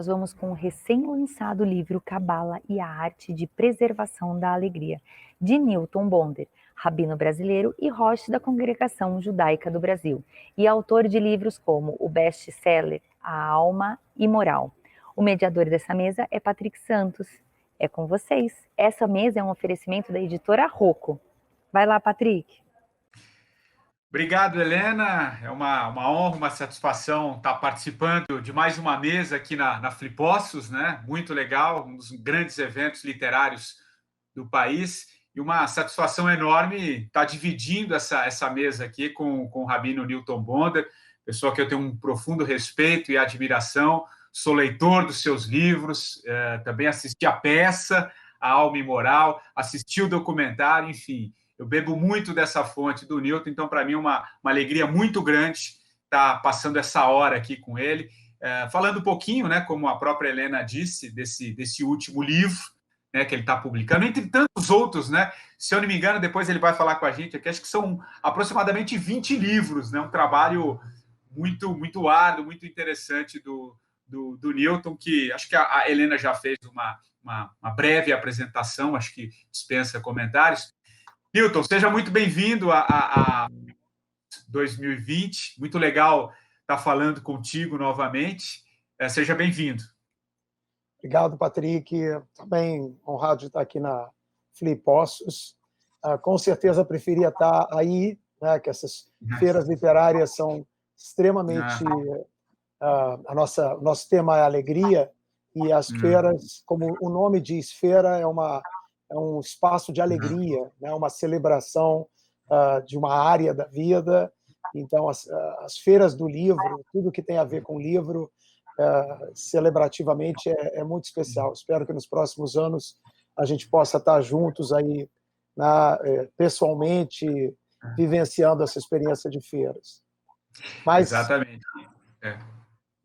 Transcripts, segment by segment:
nós vamos com o recém-lançado livro Cabala e a Arte de Preservação da Alegria, de Newton Bonder, rabino brasileiro e host da Congregação Judaica do Brasil, e autor de livros como o best-seller A Alma Imoral. O mediador dessa mesa é Patrick Santos. É com vocês. Essa mesa é um oferecimento da editora Rocco. Vai lá, Patrick. Obrigado, Helena. É uma honra, uma satisfação estar participando de mais uma mesa aqui na Flipossos, né? Muito legal, um dos grandes eventos literários do país. E uma satisfação enorme estar dividindo essa mesa aqui com o rabino Newton Bonder, pessoa que eu tenho um profundo respeito e admiração. Sou leitor dos seus livros, também assisti a peça, A Alma Imoral, assisti o documentário, enfim. Eu bebo muito dessa fonte do Newton, então, para mim, é uma alegria muito grande estar passando essa hora aqui com ele, falando um pouquinho, né, como a própria Helena disse, desse último livro, né, que ele está publicando, entre tantos outros, né? Se eu não me engano, depois ele vai falar com a gente aqui, acho que são aproximadamente 20 livros, né? Um trabalho muito, muito árduo, muito interessante do Newton, que acho que a Helena já fez uma breve apresentação, acho que dispensa comentários. Newton, seja muito bem-vindo a 2020. Muito legal estar falando contigo novamente. Seja bem-vindo. Obrigado, Patrick. Também honrado de estar aqui na Flipossos. Com certeza preferia estar aí, né, que essas feiras literárias são extremamente... o nosso tema é alegria, e as feiras, como o nome diz, feira é um espaço de alegria, né? Uma celebração de uma área da vida. Então, as feiras do livro, tudo que tem a ver com livro, celebrativamente, é muito especial. Espero que nos próximos anos a gente possa estar juntos aí, pessoalmente, vivenciando essa experiência de feiras. Exatamente.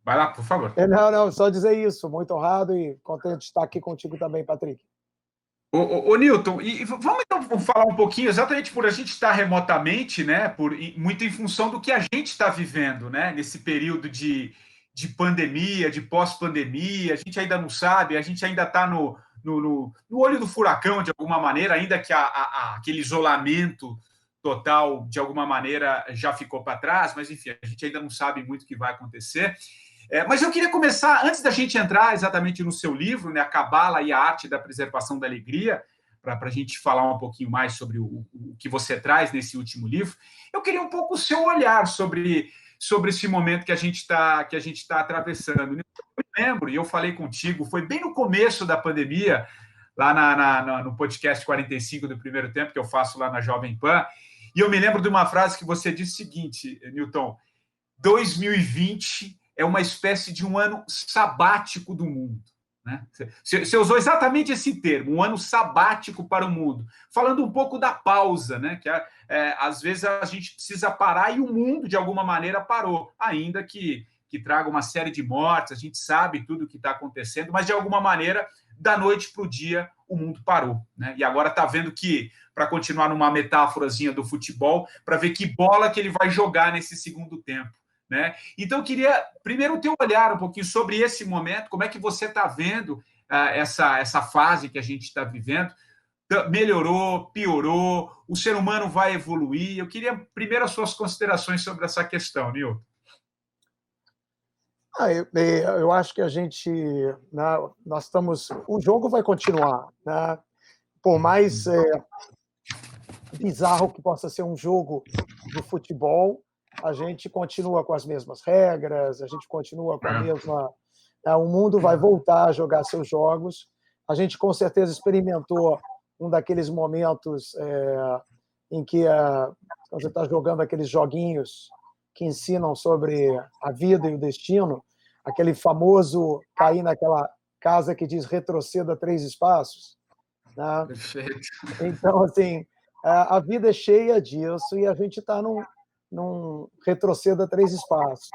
Vai lá, por favor. Não, só dizer isso. Muito honrado e contente de estar aqui contigo também, Patrick. Ô Newton, e vamos então falar um pouquinho, exatamente por a gente estar remotamente, né, muito em função do que a gente está vivendo, né, nesse período de pandemia, de pós-pandemia, a gente ainda não sabe, a gente ainda está no olho do furacão, de alguma maneira, ainda que aquele isolamento total, de alguma maneira, já ficou para trás, mas, enfim, a gente ainda não sabe muito o que vai acontecer. Mas eu queria começar, antes da gente entrar exatamente no seu livro, né, A Cabala e a Arte da Preservação da Alegria, para a gente falar um pouquinho mais sobre o que você traz nesse último livro, eu queria um pouco o seu olhar sobre esse momento que a gente está atravessando. Eu lembro, e eu falei contigo, foi bem no começo da pandemia, lá no podcast 45 do Primeiro Tempo, que eu faço lá na Jovem Pan, e eu me lembro de uma frase que você disse o seguinte, Newton: 2020 é uma espécie de um ano sabático do mundo. Né? Você usou exatamente esse termo, um ano sabático para o mundo, falando um pouco da pausa, né? Que às vezes a gente precisa parar e o mundo, de alguma maneira, parou, ainda que traga uma série de mortes, a gente sabe tudo o que está acontecendo, mas, de alguma maneira, da noite para o dia, o mundo parou. Né? E agora está vendo que, para continuar numa metáforazinha do futebol, para ver que bola que ele vai jogar nesse segundo tempo. Né? Então, eu queria, primeiro, o teu olhar um pouquinho sobre esse momento, como é que você está vendo essa fase que a gente está vivendo. Melhorou, piorou, o ser humano vai evoluir? Eu queria, primeiro, as suas considerações sobre essa questão, Nilton. Eu acho que a gente... nós estamos... O jogo vai continuar. Né? Por mais bizarro que possa ser um jogo de futebol, a gente continua com as mesmas regras, a gente continua com a mesma... O mundo vai voltar a jogar seus jogos. A gente, com certeza, experimentou um daqueles momentos em que você está jogando aqueles joguinhos que ensinam sobre a vida e o destino, aquele famoso cair naquela casa que diz retroceda 3 espaços. Né? Perfeito. Então, assim, a vida é cheia disso e a gente está num retroceda 3 espaços.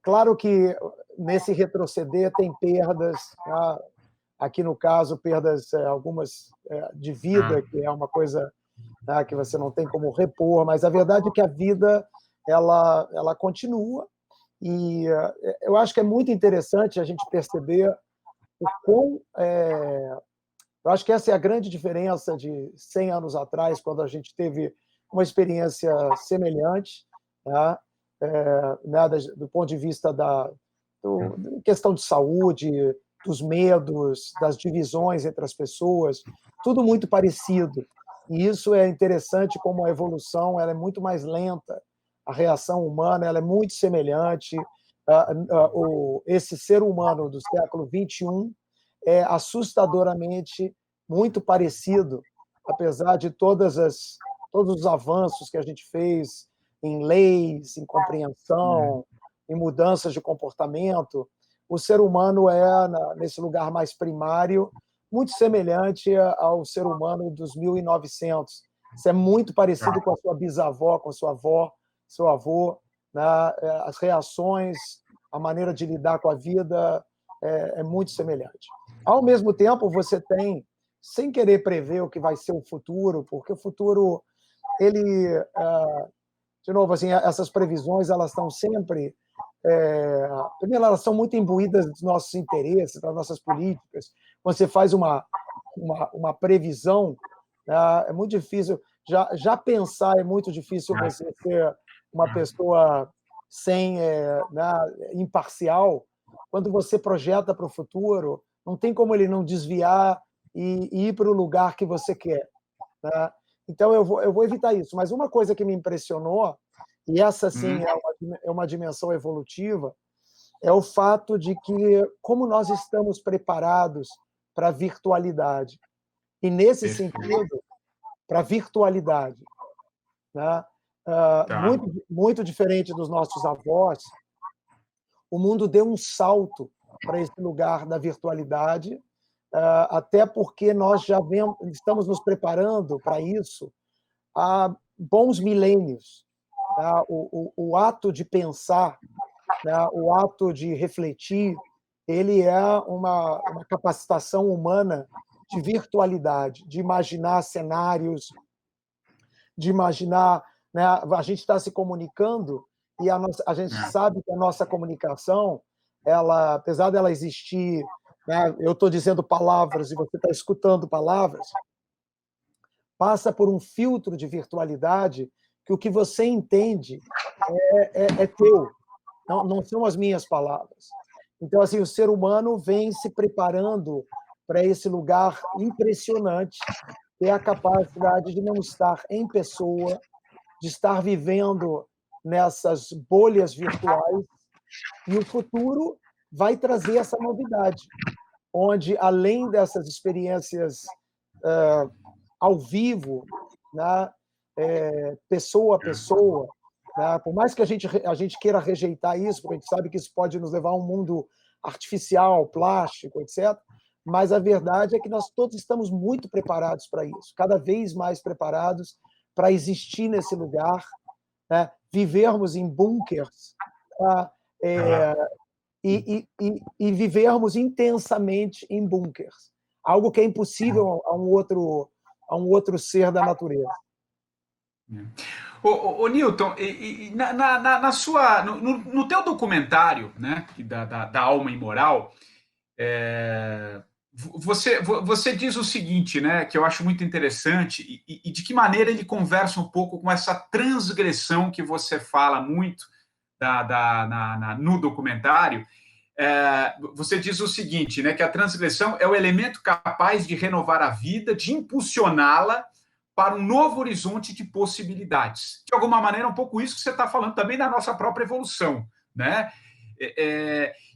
Claro que nesse retroceder tem perdas, tá? Aqui no caso, perdas algumas de vida, que é uma coisa, tá, que você não tem como repor, mas a verdade é que a vida ela continua E eu acho que é muito interessante a gente perceber o quão... eu acho que essa é a grande diferença de 100 anos atrás, quando a gente teve uma experiência semelhante, né? Né, do ponto de vista da questão de saúde, dos medos, das divisões entre as pessoas, tudo muito parecido. E isso é interessante como a evolução ela é muito mais lenta, a reação humana ela é muito semelhante. Esse ser humano do século XXI é assustadoramente muito parecido, apesar de todos os avanços que a gente fez em leis, em compreensão, em mudanças de comportamento. O ser humano nesse lugar mais primário, muito semelhante ao ser humano dos 1900. Isso é muito parecido com a sua bisavó, com a sua avó, seu avô, né? As reações, a maneira de lidar com a vida é muito semelhante. Ao mesmo tempo, você tem, sem querer prever o que vai ser o futuro, porque o futuro, ele, de novo, assim, essas previsões, elas estão sempre... primeiro, elas são muito imbuídas dos nossos interesses, das nossas políticas. Quando você faz uma previsão, é muito difícil. Já pensar é muito difícil você ser uma pessoa imparcial. Quando você projeta para o futuro, não tem como ele não desviar e ir para o lugar que você quer, né? Então, eu vou evitar isso. Mas uma coisa que me impressionou, e essa, sim, é uma dimensão evolutiva, é o fato de que, como nós estamos preparados para a virtualidade, e, nesse sentido, para a virtualidade, né? Muito diferente dos nossos avós, o mundo deu um salto para esse lugar da virtualidade, até porque nós já estamos nos preparando para isso há bons milênios. O ato de pensar, o ato de refletir, ele é uma capacitação humana de virtualidade, de imaginar cenários, de imaginar... Né, a gente está se comunicando e a gente sabe que a nossa comunicação, apesar dela existir, né, eu estou dizendo palavras e você está escutando palavras, passa por um filtro de virtualidade que o que você entende é teu, não são as minhas palavras. Então, assim, o ser humano vem se preparando para esse lugar impressionante, que é a capacidade de não estar em pessoa, de estar vivendo nessas bolhas virtuais, e o futuro vai trazer essa novidade, onde, além dessas experiências ao vivo, né, pessoa a pessoa, né, por mais que a gente queira rejeitar isso, porque a gente sabe que isso pode nos levar a um mundo artificial, plástico, etc., mas a verdade é que nós todos estamos muito preparados para isso, cada vez mais preparados para existir nesse lugar, né, vivermos em bunkers, e vivermos intensamente em bunkers, algo que é impossível a um outro ser da natureza. Ô, Newton, no teu documentário, né, da Alma Imoral, você diz o seguinte, né, que eu acho muito interessante, e de que maneira ele conversa um pouco com essa transgressão que você fala muito no documentário. Você diz o seguinte, né, que a transgressão é o elemento capaz de renovar a vida, de impulsioná-la para um novo horizonte de possibilidades. De alguma maneira, um pouco isso que você está falando também da nossa própria evolução, né?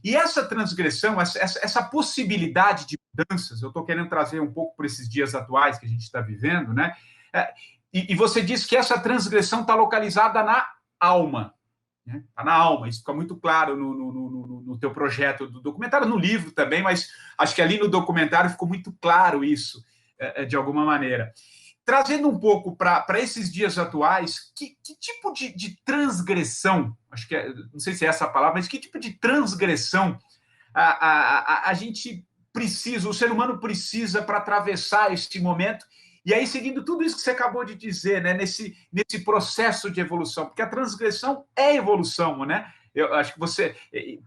E essa transgressão, essa possibilidade de mudanças, eu estou querendo trazer um pouco para esses dias atuais que a gente está vivendo, né? E você diz que essa transgressão está localizada na alma, né? Está na alma, isso fica muito claro no teu projeto do documentário, no livro também, mas acho que ali no documentário ficou muito claro isso, de alguma maneira. Trazendo um pouco para esses dias atuais, que tipo de transgressão, acho que não sei se é essa a palavra, mas que tipo de transgressão a gente precisa, o ser humano precisa para atravessar este momento, e aí seguindo tudo isso que você acabou de dizer, né, nesse processo de evolução, porque a transgressão é evolução, né? Eu acho que você,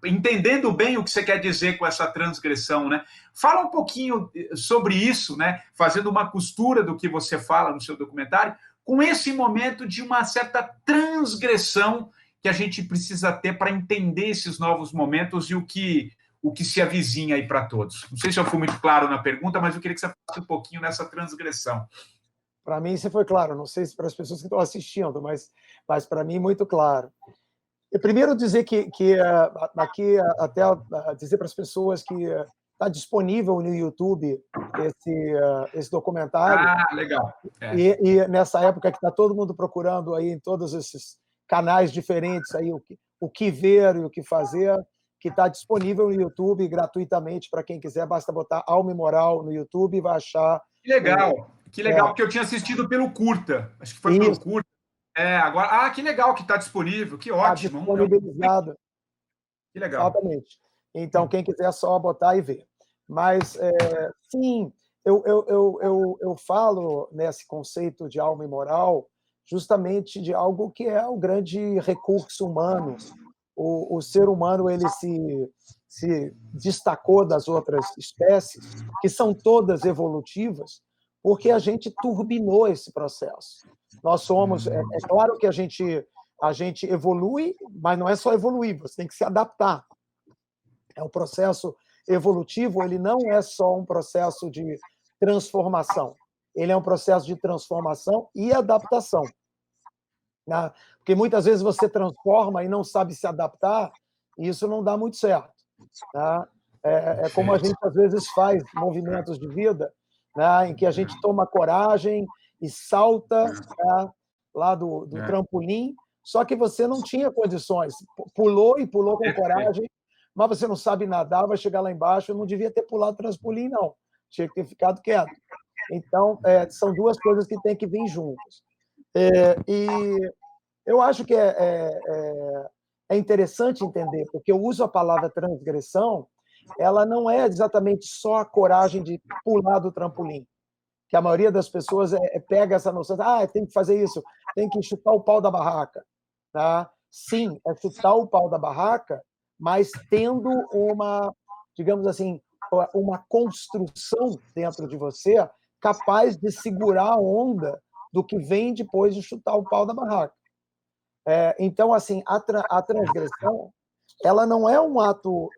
entendendo bem o que você quer dizer com essa transgressão, né? Fala um pouquinho sobre isso, né? Fazendo uma costura do que você fala no seu documentário, com esse momento de uma certa transgressão que a gente precisa ter para entender esses novos momentos e o que se avizinha aí para todos. Não sei se eu fui muito claro na pergunta, mas eu queria que você falasse um pouquinho nessa transgressão. Para mim, isso foi claro. Não sei se para as pessoas que estão assistindo, mas para mim, muito claro. E primeiro dizer que aqui, até dizer para as pessoas que está disponível no YouTube esse documentário. Ah, legal. E nessa época que está todo mundo procurando aí em todos esses canais diferentes aí o que ver e o que fazer, que está disponível no YouTube gratuitamente para quem quiser, basta botar Alma e Moral no YouTube e vai achar. Que legal, porque eu tinha assistido pelo Curta, acho que foi Isso. pelo Curta. Agora, que legal que está disponível, que ótimo. Está disponibilizado. Que legal. Exatamente. Então, quem quiser é só botar e ver. Mas, sim, eu falo nesse conceito de alma e moral justamente de algo que é o grande recurso humano. O ser humano ele se destacou das outras espécies, que são todas evolutivas, porque a gente turbinou esse processo. Nós somos... É claro que a gente evolui, mas não é só evoluir, você tem que se adaptar. O processo evolutivo, ele não é só um processo de transformação, ele é um processo de transformação e adaptação. Né? Porque muitas vezes você transforma e não sabe se adaptar, e isso não dá muito certo. Né? É como a gente às vezes faz movimentos de vida, né, em que a gente toma coragem e salta, né, lá do trampolim, só que você não tinha condições, pulou com coragem, mas você não sabe nadar, vai chegar lá embaixo, eu não devia ter pulado o trampolim, não, tinha que ter ficado quieto. Então, são duas coisas que têm que vir juntas. E eu acho que é interessante entender, porque eu uso a palavra transgressão, ela não é exatamente só a coragem de pular do trampolim, que a maioria das pessoas pega essa noção, tem que fazer isso, tem que chutar o pau da barraca. Tá? Sim, é chutar o pau da barraca, mas tendo uma, digamos assim, uma construção dentro de você capaz de segurar a onda do que vem depois de chutar o pau da barraca. Então, assim, a transgressão, ela não é um ato,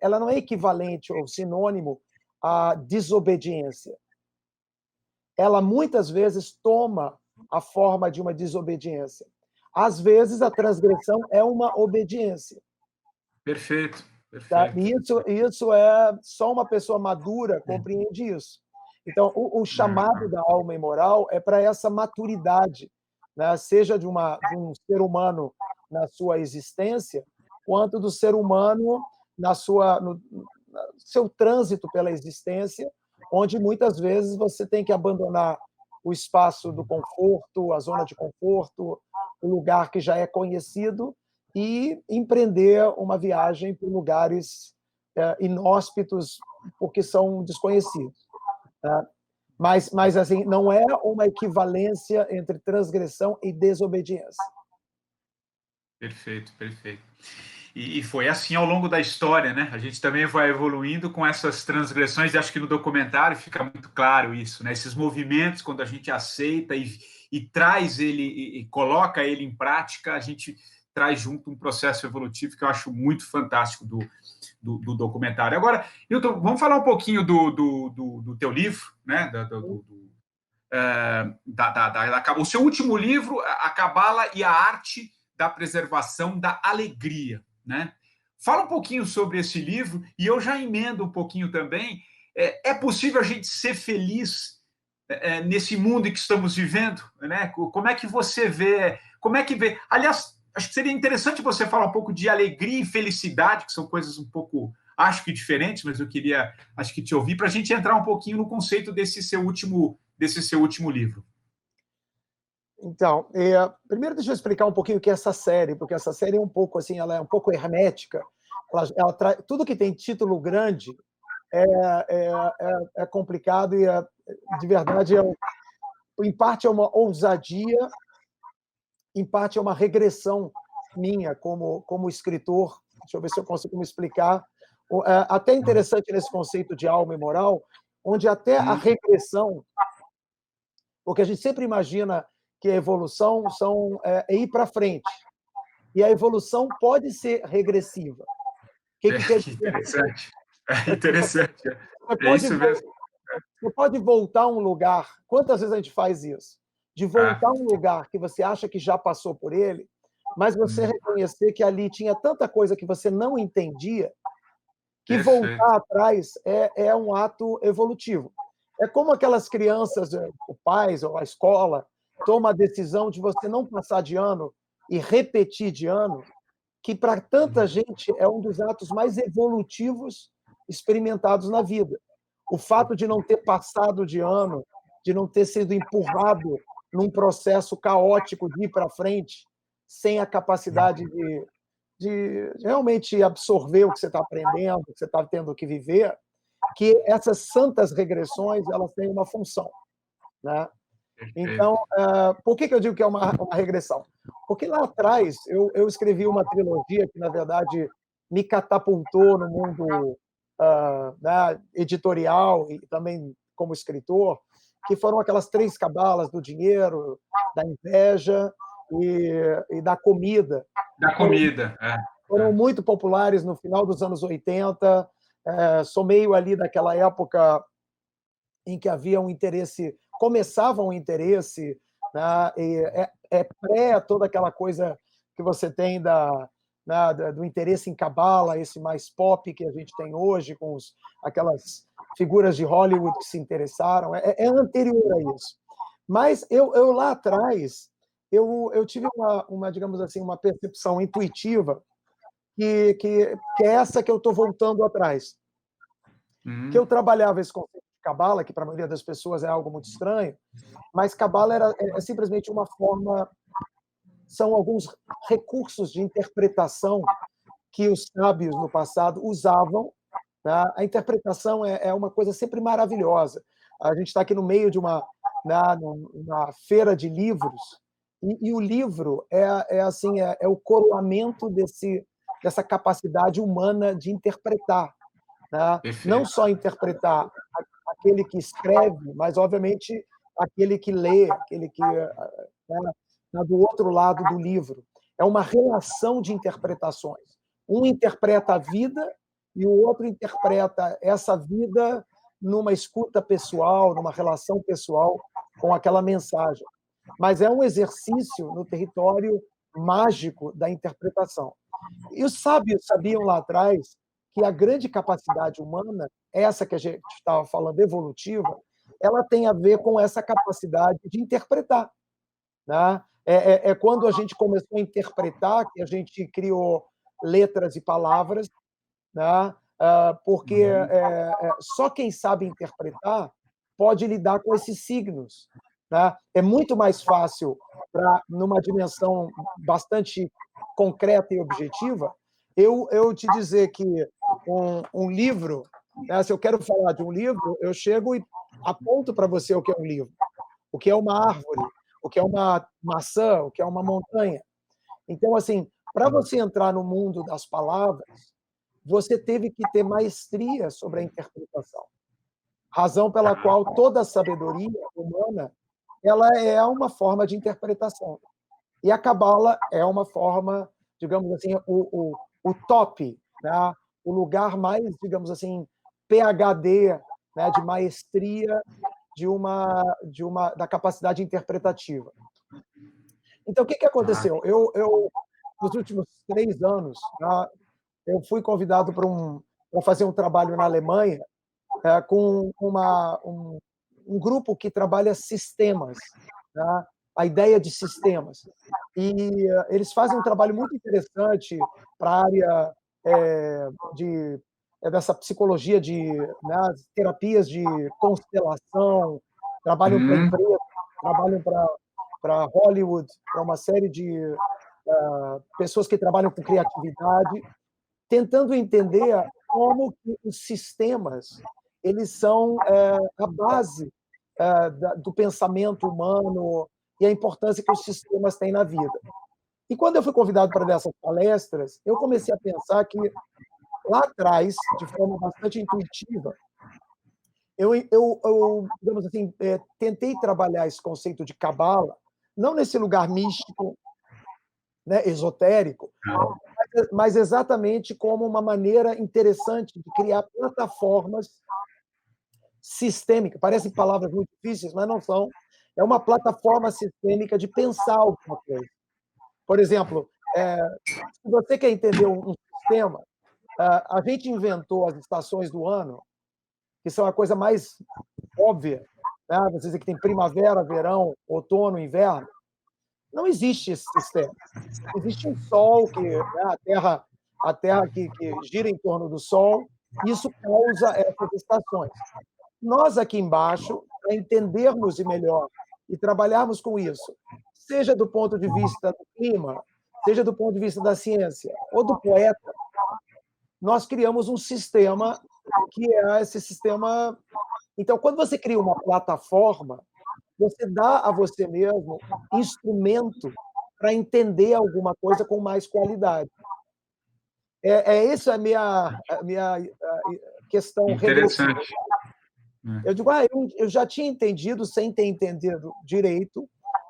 ela não é equivalente ou sinônimo à desobediência. Ela muitas vezes toma a forma de uma desobediência. Às vezes, a transgressão é uma obediência. Perfeito. Tá? Isso é só uma pessoa madura compreende isso. Então, o chamado da alma e moral é para essa maturidade, né? Seja de um ser humano na sua existência, quanto do ser humano no seu trânsito pela existência, onde muitas vezes você tem que abandonar o espaço do conforto, a zona de conforto, o lugar que já é conhecido, e empreender uma viagem por lugares inóspitos, porque são desconhecidos. Tá? Mas assim, não é uma equivalência entre transgressão e desobediência. Perfeito. E foi assim ao longo da história, né? A gente também vai evoluindo com essas transgressões, e acho que no documentário fica muito claro isso, né? Esses movimentos, quando a gente aceita e traz ele, e coloca ele em prática, a gente traz junto um processo evolutivo que eu acho muito fantástico do documentário. Agora, Hilton, vamos falar um pouquinho do teu livro, né? O seu último livro, A Cabala e a Arte da Preservação da Alegria, né? Fala um pouquinho sobre esse livro e eu já emendo um pouquinho também. É possível a gente ser feliz nesse mundo em que estamos vivendo, né? Como é que você vê? Aliás, acho que seria interessante você falar um pouco de alegria e felicidade, que são coisas um pouco, acho que diferentes, mas eu queria, acho que te ouvir para a gente entrar um pouquinho no conceito desse seu último livro. Então, primeiro deixa eu explicar um pouquinho o que é essa série, porque essa série é um pouco assim, ela é um pouco hermética. Ela traz tudo que tem título grande é complicado e de verdade em parte é uma ousadia, em parte é uma regressão minha como escritor, deixa eu ver se eu consigo me explicar, até interessante nesse conceito de alma e moral, onde até a regressão, porque a gente sempre imagina que a evolução é ir para frente, e a evolução pode ser regressiva. O que quer Que dizer? interessante. É interessante. Você É pode, isso mesmo. você pode voltar a um lugar. Quantas vezes a gente faz isso? De voltar a um lugar que você acha que já passou por ele, mas você reconhecer que ali tinha tanta coisa que você não entendia, que Perfeito. voltar atrás é um ato evolutivo. É como aquelas crianças, os pais ou a escola, toma a decisão de você não passar de ano e repetir de ano, que para tanta gente é um dos atos mais evolutivos experimentados na vida. O fato de não ter passado de ano, de não ter sido empurrado num processo caótico de ir para frente, sem a capacidade de realmente absorver o que você está aprendendo, o que você está tendo que viver, que essas santas regressões elas têm uma função, né? Então, por que eu digo que é uma regressão? Porque lá atrás eu escrevi uma trilogia que, na verdade, me catapultou no mundo né, editorial e também como escritor, que foram aquelas 3 cabalas do dinheiro, da inveja e da comida. Da comida. Foram muito populares no final dos anos 80. Sou meio ali daquela época em que havia um interesse, começava um interesse, né, pré toda aquela coisa que você tem do interesse em cabala, esse mais pop que a gente tem hoje, com aquelas figuras de Hollywood que se interessaram, é anterior a isso. Mas eu lá atrás, eu tive digamos assim, uma percepção intuitiva que é essa que eu estou voltando atrás. Que eu trabalhava esse conceito de cabala, que para a maioria das pessoas é algo muito estranho, mas cabala é simplesmente uma forma, são alguns recursos de interpretação que os sábios no passado usavam. Tá? A interpretação é uma coisa sempre maravilhosa. A gente está aqui no meio de uma feira de livros, e o livro assim, o coroamento dessa capacidade humana de interpretar. Né? Não só interpretar aquele que escreve, mas, obviamente, aquele que lê, aquele que está do outro lado do livro. É uma relação de interpretações. Um interpreta a vida e o outro interpreta essa vida numa escuta pessoal, numa relação pessoal com aquela mensagem. Mas é um exercício no território mágico da interpretação. E os sábios sabiam lá atrás que a grande capacidade humana, essa que a gente estava falando, evolutiva, ela tem a ver com essa capacidade de interpretar. Né? Quando a gente começou a interpretar que a gente criou letras e palavras, né? Porque só quem sabe interpretar pode lidar com esses signos. Né? É muito mais fácil, numa dimensão bastante concreta e objetiva, eu te dizer que um livro, né? Se eu quero falar de um livro, eu chego e aponto para você o que é um livro, o que é uma árvore, o que é uma maçã, o que é uma montanha. Então, assim, para você entrar no mundo das palavras, você teve que ter maestria sobre a interpretação. Razão pela qual toda a sabedoria humana ela é uma forma de interpretação. E a cabala é uma forma, digamos assim, o top, né? O lugar mais, digamos assim, PhD, né? De maestria da capacidade interpretativa. Então, o que aconteceu? Nos últimos 3 anos, né, eu fui convidado para fazer um trabalho na Alemanha com um grupo que trabalha sistemas, né? A ideia de sistemas. E eles fazem um trabalho muito interessante para a área dessa psicologia né, terapias de constelação, trabalham para empresas, trabalham para Hollywood, para uma série de pessoas que trabalham com criatividade, tentando entender como que os sistemas eles são a base do pensamento humano e a importância que os sistemas têm na vida. E quando eu fui convidado para dessas palestras, eu comecei a pensar que, lá atrás, de forma bastante intuitiva, digamos assim, tentei trabalhar esse conceito de cabala, não nesse lugar místico, né, esotérico, mas exatamente como uma maneira interessante de criar plataformas sistêmicas. Parecem palavras muito difíceis, mas não são. É uma plataforma sistêmica de pensar alguma coisa. Por exemplo, se você quer entender um sistema, a gente inventou as estações do ano, que são a coisa mais óbvia. Né? Você diz que tem primavera, verão, outono, inverno. Não existe esse sistema. Existe um Sol, né, a Terra que gira em torno do Sol, e isso causa essas estações. Nós aqui embaixo, para entendermos melhor e trabalharmos com isso, seja do ponto de vista do clima, seja do ponto de vista da ciência ou do poeta, nós criamos um sistema que é esse sistema. Então, quando você cria uma plataforma, você dá a você mesmo instrumento para entender alguma coisa com mais qualidade. Isso a minha questão regressiva. Interessante. Eu digo, eu já tinha entendido, sem ter entendido direito,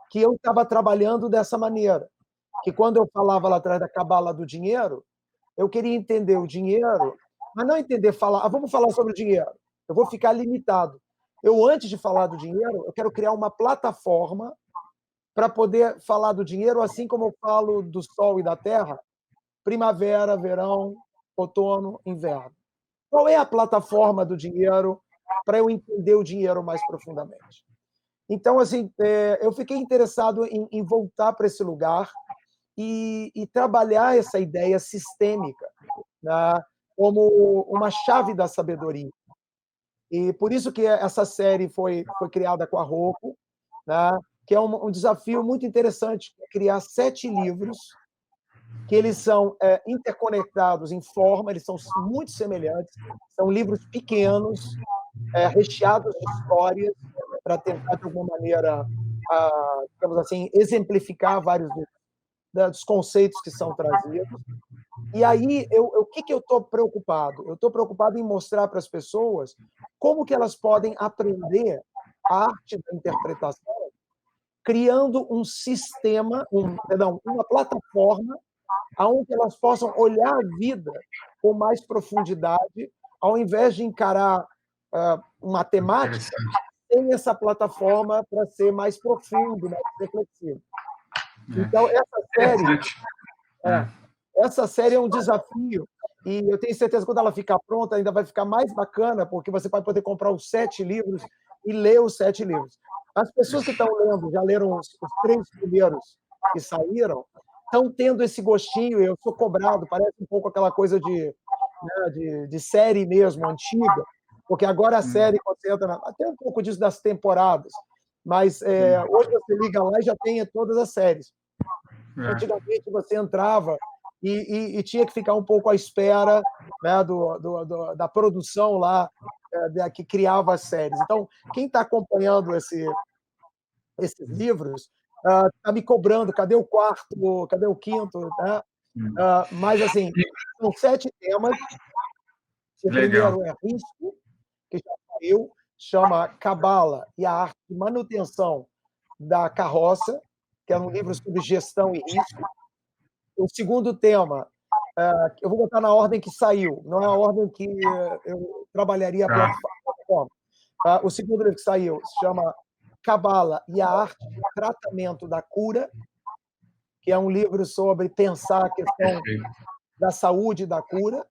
que eu estava trabalhando dessa maneira. Que quando eu falava lá atrás da cabala do dinheiro, eu queria entender o dinheiro, mas não entender, vamos falar sobre o dinheiro. Eu vou ficar limitado. Antes de falar do dinheiro, eu quero criar uma plataforma para poder falar do dinheiro, assim como eu falo do sol e da terra, primavera, verão, outono, inverno. Qual é a plataforma do dinheiro para eu entender o dinheiro mais profundamente? Então, assim, eu fiquei interessado em voltar para esse lugar e trabalhar essa ideia sistêmica, né, como uma chave da sabedoria. E por isso que essa série foi criada com a Roku, né, que é um desafio muito interessante, criar 7 livros, que eles são interconectados em forma, eles são muito semelhantes, são livros pequenos, recheados de histórias, para tentar, de alguma maneira, digamos assim, exemplificar vários dos conceitos que são trazidos. E aí, o que eu estou preocupado? Eu estou preocupado em mostrar para as pessoas como que elas podem aprender a arte da interpretação criando um sistema, uma plataforma onde elas possam olhar a vida com mais profundidade, ao invés de encarar uma temática, tem essa plataforma para ser mais profundo, mais reflexivo. Então, essa série é um desafio, e eu tenho certeza que quando ela ficar pronta, ainda vai ficar mais bacana, porque você vai poder comprar os 7 livros e ler os 7 livros. As pessoas que estão lendo, já leram os 3 primeiros que saíram, estão tendo esse gostinho, eu sou cobrado, parece um pouco aquela coisa de série mesmo, antiga, porque agora a série concentra, até um pouco disso das temporadas, mas hoje você liga lá e já tem todas as séries. Antigamente você entrava e tinha que ficar um pouco à espera, né, da produção lá que criava as séries. Então, quem está acompanhando esses livros está me cobrando, cadê o quarto, cadê o quinto, né? Mas, assim, são 7 temas. O primeiro é risco, que já saiu, chama Cabala e a arte de manutenção da carroça, que é um livro sobre gestão e risco. O segundo tema, eu vou botar na ordem que saiu, não é a ordem que eu trabalharia a plataforma. O segundo livro que saiu se chama Cabala e a arte de tratamento da cura, que é um livro sobre pensar a questão da saúde e da cura.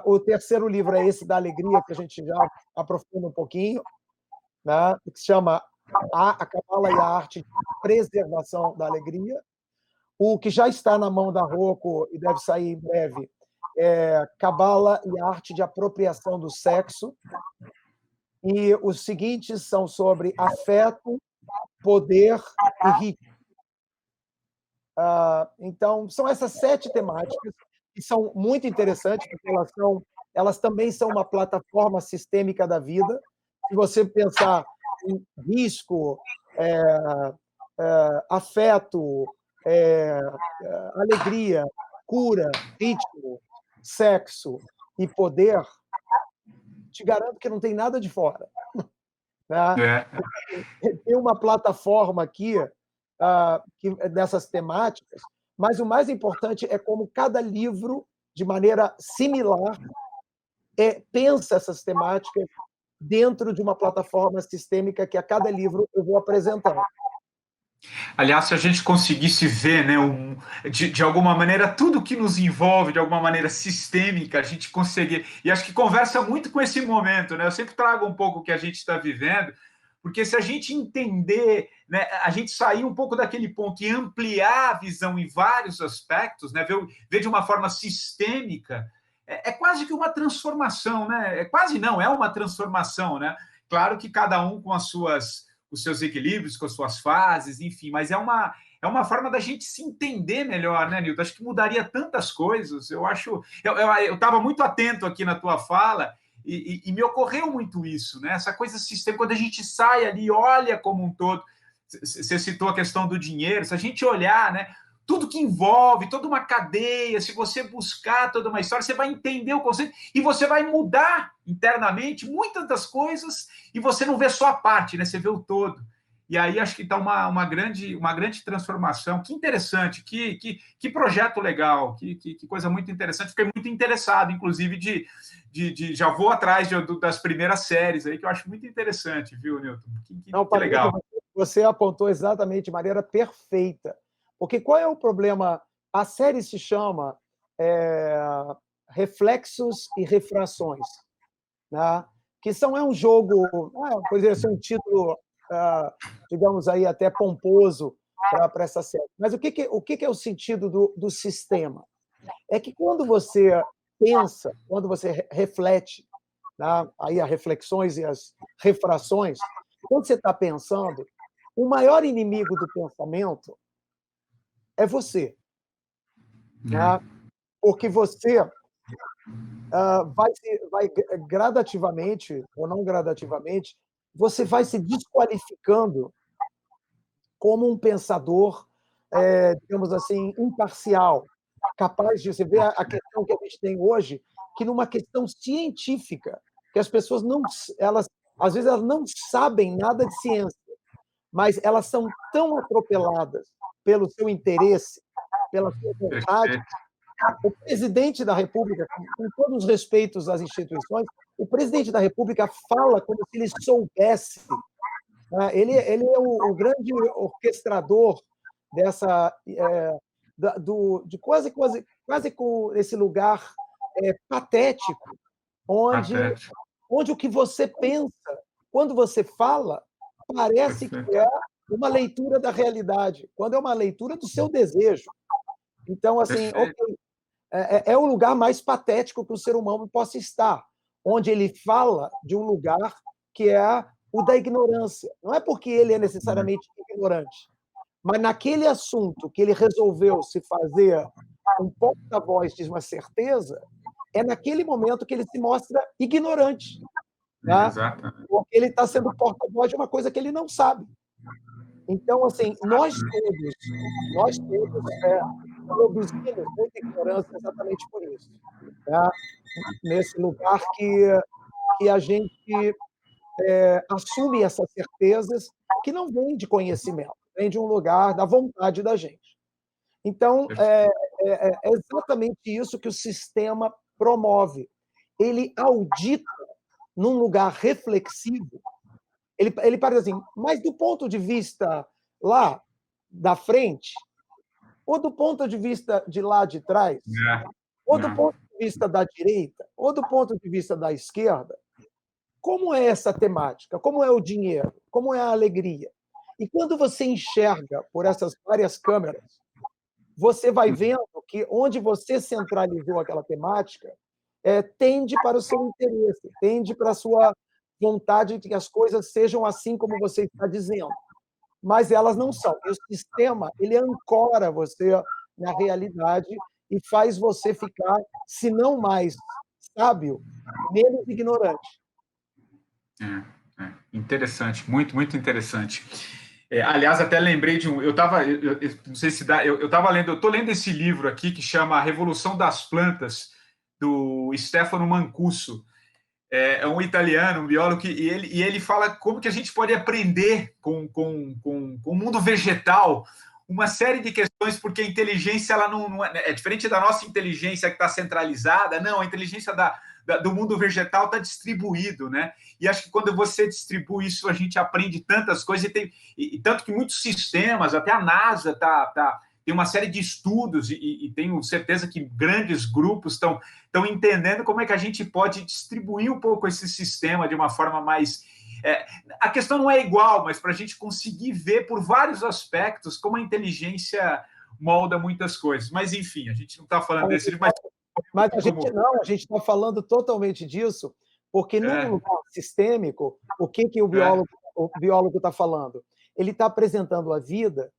O terceiro livro é esse da alegria, que a gente já aprofunda um pouquinho, né, que se chama A Cabala e a arte de preservação da alegria. O que já está na mão da Roku e deve sair em breve é Cabala e a arte de apropriação do sexo. E os seguintes são sobre afeto, poder e ritmo. Então, são essas 7 temáticas que são muito interessantes, porque elas também são uma plataforma sistêmica da vida. Se você pensar em risco, afeto, alegria, cura, ritmo, sexo e poder, te garanto que não tem nada de fora. Né? É. Tem uma plataforma aqui dessas temáticas, mas o mais importante é como cada livro, de maneira similar, pensa essas temáticas dentro de uma plataforma sistêmica que a cada livro eu vou apresentando. Aliás, se a gente conseguisse ver, né, de alguma maneira, tudo que nos envolve, de alguma maneira sistêmica, a gente conseguir. E acho que conversa muito com esse momento, né? Eu sempre trago um pouco o que a gente está vivendo, porque se a gente entender, né, a gente sair um pouco daquele ponto e ampliar a visão em vários aspectos, né, ver de uma forma sistêmica, é quase que uma transformação, né? É quase não, é uma transformação, né? Claro que cada um com os seus equilíbrios, com as suas fases, enfim, mas é uma forma da gente se entender melhor, né, Nilton? Acho que mudaria tantas coisas. Eu acho. Eu estava muito atento aqui na tua fala e me ocorreu muito isso, né? Essa coisa sistêmica, quando a gente sai ali, olha como um todo. Você citou a questão do dinheiro, se a gente olhar, né? Tudo que envolve, toda uma cadeia, se você buscar toda uma história, você vai entender o conceito e você vai mudar internamente muitas das coisas e você não vê só a parte, né? Você vê o todo. E aí acho que está uma grande transformação. Que interessante, que projeto legal, que coisa muito interessante. Fiquei muito interessado, inclusive, já vou atrás das primeiras séries aí, que eu acho muito interessante, viu, Nilton? Que legal. Você apontou exatamente de maneira perfeita. Porque qual é o problema? A série se chama Reflexos e Refrações, né? Que é um jogo, poderia ser um título, digamos aí, até pomposo para essa série. Mas o que é o sentido do sistema? É que quando você pensa, quando você reflete, né? Aí as reflexões e as refrações, quando você está pensando, o maior inimigo do pensamento é você. Né? Porque você vai gradativamente, ou não gradativamente, você vai se desqualificando como um pensador, digamos assim, imparcial, capaz de... Você vê a questão que a gente tem hoje, que numa questão científica, que as pessoas não... às vezes elas não sabem nada de ciência, mas elas são tão atropeladas pelo seu interesse, pela sua vontade. O presidente da República, com todos os respeitos às instituições, o presidente da República fala como se ele soubesse. Né? Ele é o grande orquestrador dessa, de quase com esse lugar patético, onde o que você pensa, quando você fala, parece que é uma leitura da realidade, quando é uma leitura do seu desejo. Então, assim, é o lugar mais patético que o ser humano possa estar, onde ele fala de um lugar que é o da ignorância. Não é porque ele é necessariamente ignorante, mas naquele assunto que ele resolveu se fazer um porta-voz de uma certeza, é naquele momento que ele se mostra ignorante. Tá? Exatamente. Porque ele está sendo porta-voz de uma coisa que ele não sabe. Então, assim, nós todos produzimos muita ignorância exatamente por isso. Tá? Nesse lugar que a gente assume essas certezas que não vêm de conhecimento, vem de um lugar da vontade da gente. Então, é exatamente isso que o sistema promove. Ele audita num lugar reflexivo. Ele parece assim, mas do ponto de vista lá da frente, ou do ponto de vista de lá de trás, ou do ponto de vista da direita, ou do ponto de vista da esquerda, como é essa temática? Como é o dinheiro? Como é a alegria? E quando você enxerga por essas várias câmeras, você vai vendo que onde você centralizou aquela temática tende para o seu interesse, tende para a sua vontade de que as coisas sejam assim como você está dizendo. Mas elas não são. E o sistema, ele ancora você na realidade e faz você ficar, se não mais sábio, menos ignorante. Interessante, muito, muito interessante. Aliás, até lembrei de um. Eu não sei se dá. Eu estava lendo. Eu estou lendo esse livro aqui que chama A Revolução das Plantas, do Stefano Mancuso. É um italiano, um biólogo, e ele fala como que a gente pode aprender com o mundo vegetal uma série de questões, porque a inteligência ela não é diferente da nossa inteligência que está centralizada, não, a inteligência do mundo vegetal está distribuído, né? E acho que quando você distribui isso, a gente aprende tantas coisas, e tanto que muitos sistemas, até a NASA tem uma série de estudos, e tenho certeza que grandes grupos estão entendendo como é que a gente pode distribuir um pouco esse sistema de uma forma mais... a questão não é igual, mas para a gente conseguir ver por vários aspectos como a inteligência molda muitas coisas. Mas, enfim, a gente não está falando desse livro, mas a gente está falando totalmente disso, porque num lugar sistêmico, o que o biólogo está falando? Ele está apresentando a vida.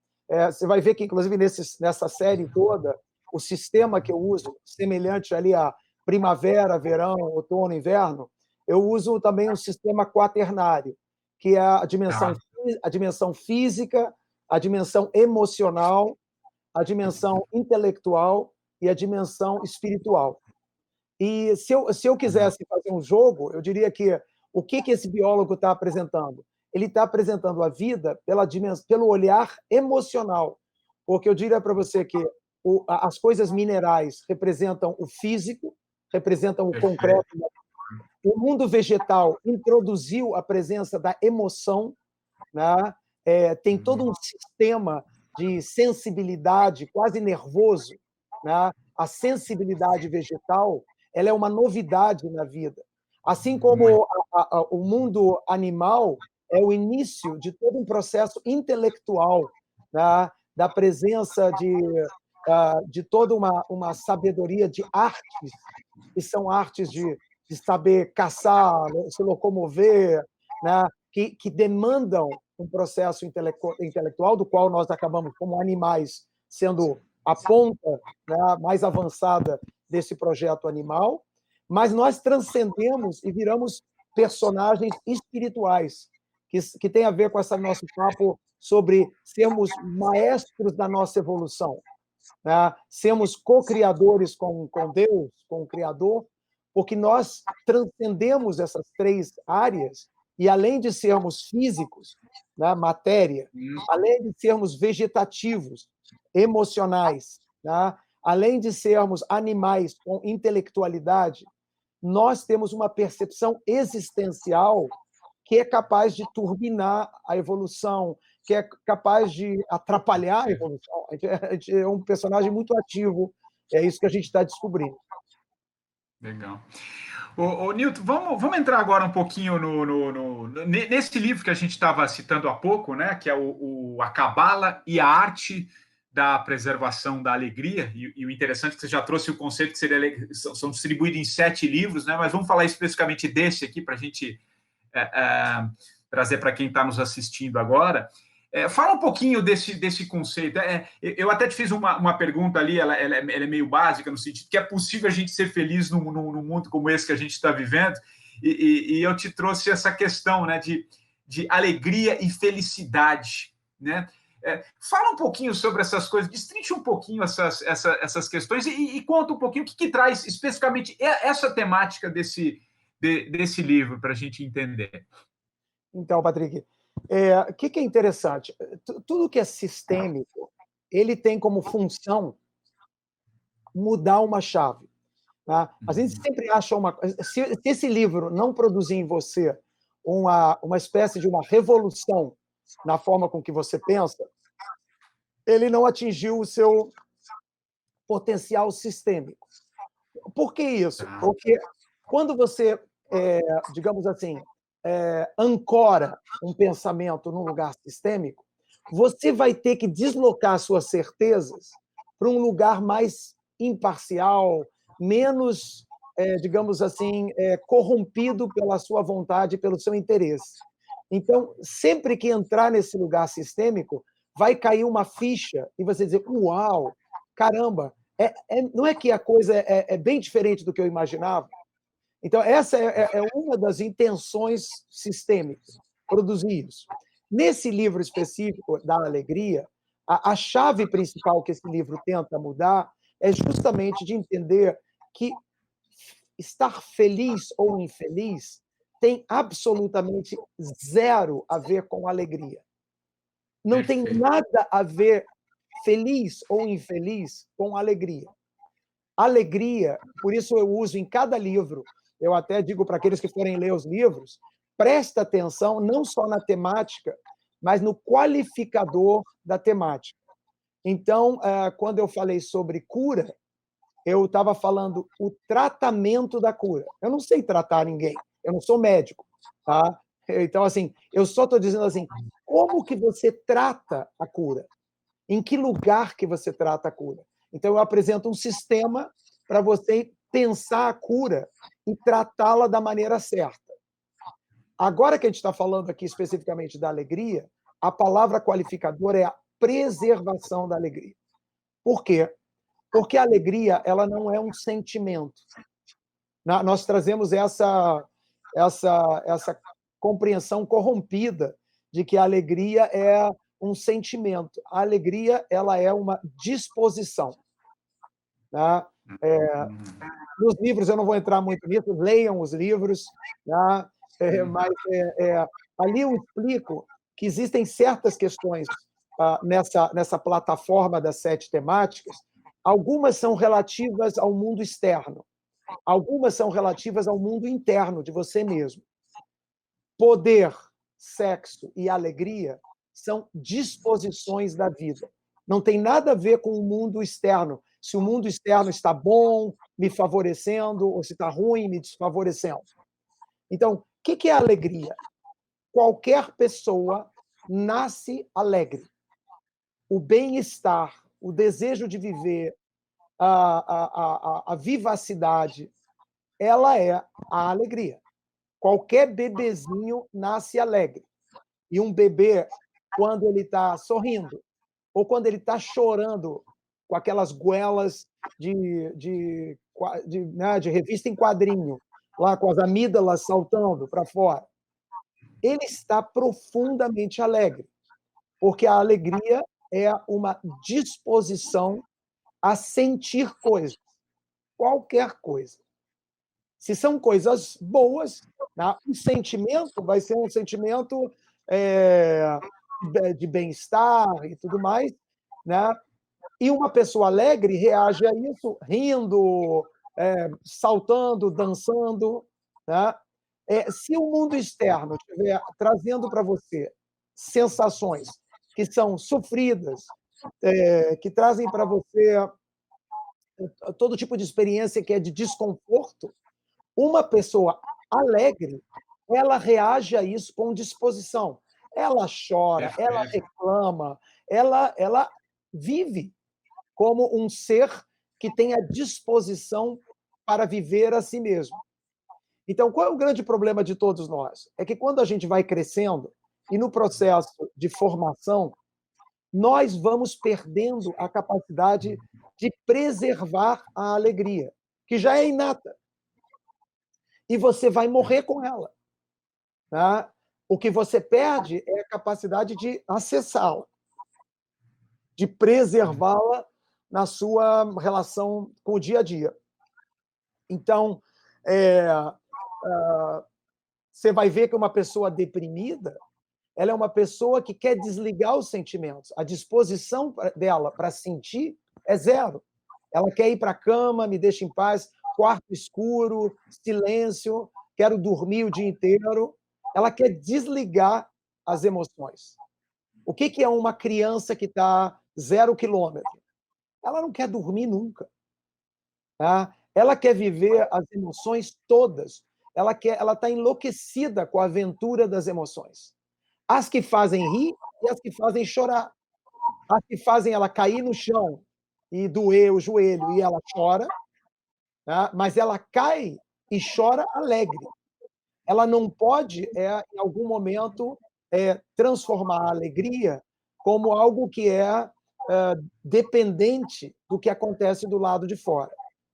Você vai ver que, inclusive, nessa série toda, o sistema que eu uso, semelhante ali a primavera, verão, outono, inverno, eu uso também um sistema quaternário, que é a dimensão física, a dimensão emocional, a dimensão intelectual e a dimensão espiritual. E se eu quisesse fazer um jogo, eu diria que o que esse biólogo está apresentando? Ele está apresentando a vida pelo olhar emocional, porque eu diria para você que as coisas minerais representam o físico, representam o concreto. O mundo vegetal introduziu a presença da emoção, né? Tem todo um sistema de sensibilidade quase nervoso, né? A sensibilidade vegetal, ela é uma novidade na vida. Assim como o mundo animal é o início de todo um processo intelectual, né? Da presença de toda uma sabedoria de artes, que são artes de saber caçar, se locomover, né? Que demandam um processo intelectual, do qual nós acabamos, como animais, sendo a ponta, né, mais avançada desse projeto animal, mas nós transcendemos e viramos personagens espirituais, que tem a ver com esse nosso papo sobre sermos maestros da nossa evolução, né? Sermos co-criadores com Deus, com o Criador, porque nós transcendemos essas três áreas e, além de sermos físicos, né, matéria, além de sermos vegetativos, emocionais, né, além de sermos animais com intelectualidade, nós temos uma percepção existencial que é capaz de turbinar a evolução, que é capaz de atrapalhar a evolução. A gente é um personagem muito ativo, é isso que a gente está descobrindo. Legal. Nilton, vamos entrar agora um pouquinho nesse livro que a gente estava citando há pouco, né? Que é A Cabala e a Arte da Preservação da Alegria. E o interessante é que você já trouxe o conceito que são distribuídos em 7 livros, né? Mas vamos falar especificamente desse aqui para a gente trazer para quem está nos assistindo agora. Fala um pouquinho desse conceito. Eu até te fiz uma pergunta ali, ela é meio básica, no sentido que é possível a gente ser feliz num mundo como esse que a gente está vivendo, e eu te trouxe essa questão, né, de alegria e felicidade, né? Fala um pouquinho sobre essas coisas, destrinche um pouquinho essas questões e conta um pouquinho o que tudo especificamente essa temática desse livro, para a gente entender. Então, Patrick, o que é interessante? Tudo que é sistêmico, ele tem como função mudar uma chave. Tá? A gente sempre acha se esse livro não produzir em você uma espécie de uma revolução na forma com que você pensa, ele não atingiu o seu potencial sistêmico. Por que isso? Porque quando você, digamos assim, ancora um pensamento num lugar sistêmico, você vai ter que deslocar suas certezas para um lugar mais imparcial, menos, digamos assim, corrompido pela sua vontade, pelo seu interesse. Então, sempre que entrar nesse lugar sistêmico, vai cair uma ficha e você dizer, uau, caramba, não é que a coisa é bem diferente do que eu imaginava? Então, essa é uma das intenções sistêmicas, produzir isso. Nesse livro específico da alegria, a chave principal que esse livro tenta mudar é justamente de entender que estar feliz ou infeliz tem absolutamente zero a ver com alegria. Não tem Perfeito. nada a ver feliz ou infeliz com alegria. Alegria, por isso eu uso em cada livro, eu até digo para aqueles que forem ler os livros, presta atenção não só na temática, mas no qualificador da temática. Então, quando eu falei sobre cura, eu estava falando o tratamento da cura. Eu não sei tratar ninguém, eu não sou médico, tá? Então, assim, eu só estou dizendo assim, como que você trata a cura? Em que lugar que você trata a cura? Então, eu apresento um sistema para você pensar a cura e tratá-la da maneira certa. Agora que a gente está falando aqui especificamente da alegria, a palavra qualificadora é a preservação da alegria. Por quê? Porque a alegria ela não é um sentimento. Nós trazemos essa compreensão corrompida de que a alegria é um sentimento. A alegria ela é uma disposição. Né? Nos livros, eu não vou entrar muito nisso, leiam os livros, né? Mas ali eu explico que existem certas questões nessa plataforma das 7 temáticas. Algumas são relativas ao mundo externo, algumas são relativas ao mundo interno de você mesmo. Poder, sexo e alegria são disposições da vida. Não tem nada a ver com o mundo externo. Se o mundo externo está bom, me favorecendo, ou se está ruim, me desfavorecendo. Então, o que é alegria? Qualquer pessoa nasce alegre. O bem-estar, o desejo de viver, a vivacidade, ela é a alegria. Qualquer bebezinho nasce alegre. E um bebê, quando ele está sorrindo, ou quando ele está chorando, com aquelas goelas de revista em quadrinho, lá com as amígdalas saltando para fora, ele está profundamente alegre, porque a alegria é uma disposição a sentir coisas, qualquer coisa. Se são coisas boas, né, o sentimento vai ser um sentimento de bem-estar e tudo mais, né? E uma pessoa alegre reage a isso rindo, saltando, dançando. Né? Se o mundo externo estiver trazendo para você sensações que são sofridas, que trazem para você todo tipo de experiência que é de desconforto, uma pessoa alegre, ela reage a isso com disposição. Ela chora, ela reclama, ela vive como um ser que tem a disposição para viver a si mesmo. Então, qual é o grande problema de todos nós? É que quando a gente vai crescendo e no processo de formação, nós vamos perdendo a capacidade de preservar a alegria, que já é inata. E você vai morrer com ela. Tá? O que você perde é a capacidade de acessá-la, de preservá-la na sua relação com o dia a dia. Então, você vai ver que uma pessoa deprimida, ela é uma pessoa que quer desligar os sentimentos. A disposição dela para sentir é zero. Ela quer ir para a cama, me deixa em paz, quarto escuro, silêncio, quero dormir o dia inteiro. Ela quer desligar as emoções. O que é uma criança que está 0 quilômetro? Ela não quer dormir nunca. Tá? Ela quer viver as emoções todas. Ela está enlouquecida com a aventura das emoções. As que fazem rir e as que fazem chorar. As que fazem ela cair no chão e doer o joelho e ela chora, tá? Mas ela cai e chora alegre. Ela não pode, em algum momento, transformar a alegria como algo que é dependente do que acontece do lado de fora.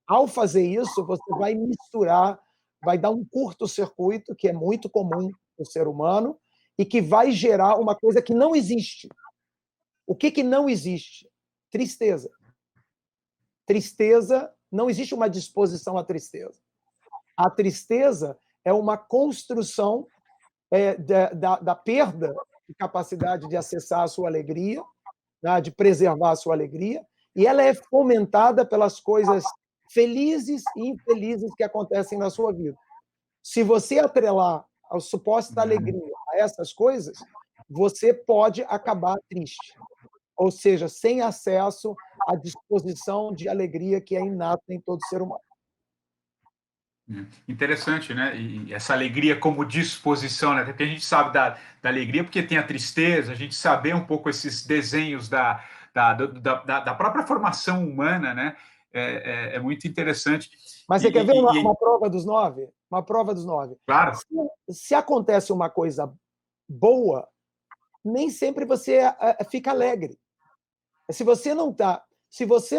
Ao fazer isso, você vai misturar, vai dar um curto-circuito, que é muito comum no ser humano, e que vai gerar uma coisa que não existe. O que não existe? Tristeza. Tristeza, não existe uma disposição à tristeza. A tristeza é uma construção da perda de capacidade de acessar a sua alegria, né, de preservar a sua alegria, e ela é fomentada pelas coisas felizes e infelizes que acontecem na sua vida. Se você atrelar a suposta alegria a essas coisas, você pode acabar triste, ou seja, sem acesso à disposição de alegria que é inata em todo ser humano. Interessante, né? E essa alegria como disposição, né? Porque a gente sabe da alegria porque tem a tristeza, a gente saber um pouco esses desenhos da própria formação humana, né? É muito interessante. Mas você quer ver uma prova dos 9? Uma prova dos 9. Claro. Se acontece uma coisa boa, nem sempre você fica alegre. Se você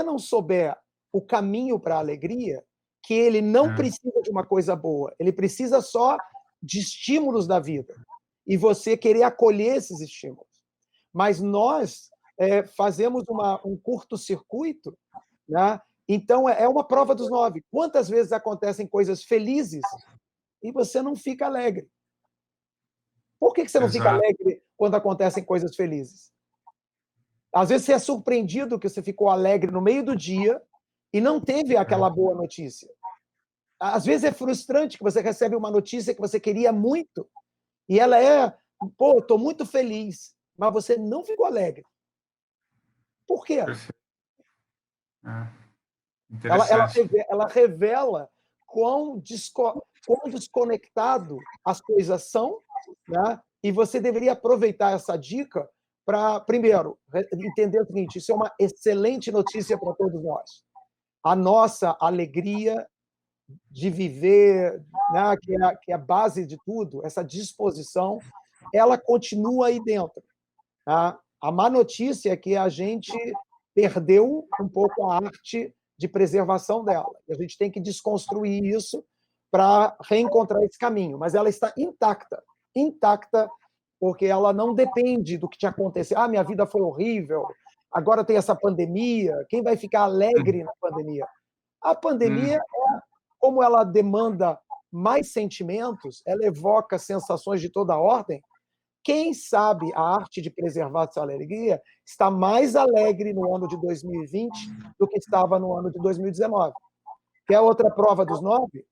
não souber o caminho para a alegria, que ele não precisa de uma coisa boa, ele precisa só de estímulos da vida. E você querer acolher esses estímulos. Mas nós fazemos um curto-circuito, né? Então, é uma prova dos 9. Quantas vezes acontecem coisas felizes e você não fica alegre? Por que você não fica alegre quando acontecem coisas felizes? Às vezes você é surpreendido que você ficou alegre no meio do dia e não teve aquela boa notícia. Às vezes é frustrante que você recebe uma notícia que você queria muito e ela estou muito feliz, mas você não ficou alegre. Por quê? Ela revela quão desconectado as coisas são, né? E você deveria aproveitar essa dica para, primeiro, entender o seguinte: isso é uma excelente notícia para todos nós. A nossa alegria de viver, né, que é a base de tudo, essa disposição, ela continua aí dentro. Tá? A má notícia é que a gente perdeu um pouco a arte de preservação dela. A gente tem que desconstruir isso para reencontrar esse caminho. Mas ela está intacta, porque ela não depende do que te acontecer. Ah, minha vida foi horrível, agora tem essa pandemia, quem vai ficar alegre na pandemia? A pandemia, como ela demanda mais sentimentos, ela evoca sensações de toda ordem. Quem sabe a arte de preservar essa alegria está mais alegre no ano de 2020 do que estava no ano de 2019. Quer outra prova dos 9?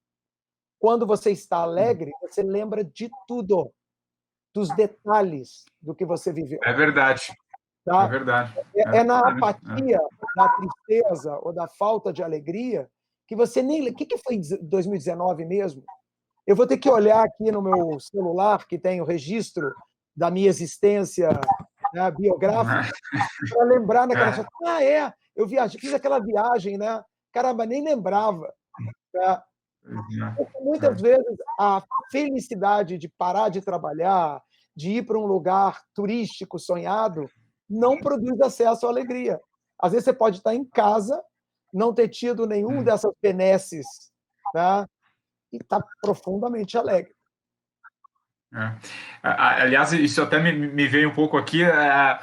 Quando você está alegre, você lembra de tudo, dos detalhes do que você viveu. É verdade. Tá? É verdade. É na apatia, da tristeza ou da falta de alegria que você nem... O que foi 2019 mesmo? Eu vou ter que olhar aqui no meu celular, que tem o registro da minha existência, né, biográfica, para lembrar naquela... eu fiz aquela viagem, né? Caramba, nem lembrava. Tá? Porque muitas vezes a felicidade de parar de trabalhar, de ir para um lugar turístico sonhado, não produz acesso à alegria. Às vezes você pode estar em casa, não ter tido nenhum dessas benesses, tá? E estar profundamente alegre. Aliás, isso até me veio um pouco aqui, a